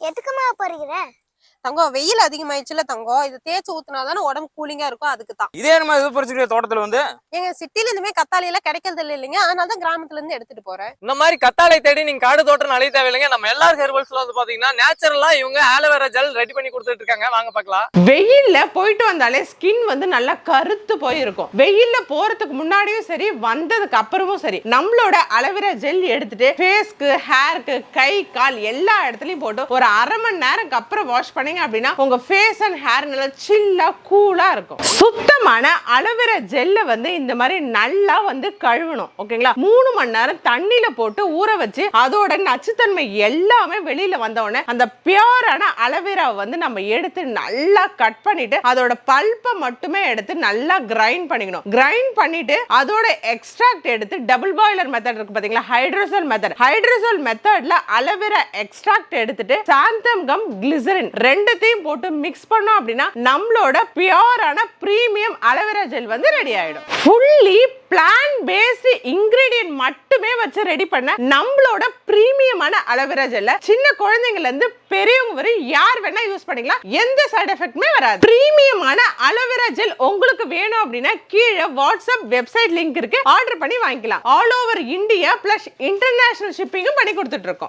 எதுக்குமா பறிக்கிற? தங்கம் வெயில் அதிகமாயிடுச்சுல தங்கம், இது தேய்ச்சி ஊத்துனாதானே உடம்பு கூலிங்கா இருக்கும், அதுக்கு தான். இதே நம்ம இது பறிச்சுக்கிற தோட்டத்துல வந்து எங்க சிட்டில இனிமே கத்தாழை எல்லாம் கிடைக்கிறது இல்லைங்க, அதனால தான் கிராமத்துல இருந்து எடுத்துட்டு போறேன். இந்த மாதிரி கத்தாழை தேடி நீங்க காடு தோட்டம் அழைய தேவையில்லைங்க. நம்ம எல்லாரும் ஹெர்பல்ஸ்ல வந்து பாத்தீங்கன்னா நேச்சுரலா இவங்க ஆலோவேரா ஜெல் ரெடி பண்ணி கொடுத்துட்டு இருக்காங்க. வாங்க பார்க்கலாம். வெயில்ல போயிட்டு வந்தாலே ஸ்கின் வந்து நல்லா கருத்து போயிருக்கும். வெயில்ல போறதுக்கு முன்னாடியும் சரி, வந்ததுக்கு அப்புறமும் சரி, நம்மளோட அலோவேரா ஜெல் எடுத்துட்டு ஃபேஸ்க்கு, ஹேருக்கு, கை கால் எல்லா இடத்துலயும் போட்டு ஒரு அரை மணி நேரத்துக்கு அப்புறம் வாஷ் பண்ணீங்க அப்படின்னா உங்க ஃபேஸ் அண்ட் ஹேர் நல்லா சில்லா கூலா இருக்கும். சுத்தமான அலோவேரா ஜெல்ல வந்து இந்த மாதிரி நல்லா வந்து கழுவணும். ஓகேங்களா? 3 மணி நேரம் தண்ணியில போட்டு ஊற வச்சு அதோட நச்சுத்தன்மை எல்லாமே வெளியில வந்த உடனே அந்த பியூரான அலோவேராவை வந்து நம்ம எடுத்து நல்லா கட் பண்ணிட்டு அதோட பல்பை மட்டுமே எடுத்து நல்லா கிரைண்ட் பண்ணிக்கணும். கிரைண்ட் பண்ணிட்டு அதோட எக்ஸ்ட்ராக்ட் எடுத்து டபுள் பாய்லர் மெத்தட் இருக்கு பாத்தீங்களா, ஹைட்ரோசோல் மெத்தட். ஹைட்ரோசோல் மெத்தட்ல அலோவேரா எக்ஸ்ட்ராக்ட் எடுத்துட்டு சாந்தம் கம் கிளிசரின் ரெண்டுத்தையும் போட்டு மிக்ஸ் பண்ணோம் அப்படின்னா நம்மளோட பியூரான பிரீமியம் அலோவேரா ஜெல் வந்து ரெடி ஆயிடும். ஃபுல்லி பிளான்ட் பேஸ்ட் இன்கிரிடியன்ட் மட்டுமே வச்சு ரெடி பண்ண நம்மளோட பிரீமியமான அலோவேரா ஜெல்ல சின்ன குழந்தைங்கல இருந்து பெரியவங்க வரை யார் வேணா யூஸ் பண்ணிக்கலாம். எந்த சைடு எஃபெக்ட்டுமே வராது. பிரீமியமான அலோவேரா ஜெல் உங்களுக்கு வேணும் அப்படின்னா கீழே வாட்ஸ்அப் வெப்சைட் லிங்க் இருக்கு, ஆர்டர் பண்ணி வாங்கிக்கலாம். All over India plus international ஷிப்பிங்கும் பண்ணி கொடுத்துட்டு இருக்கோம்.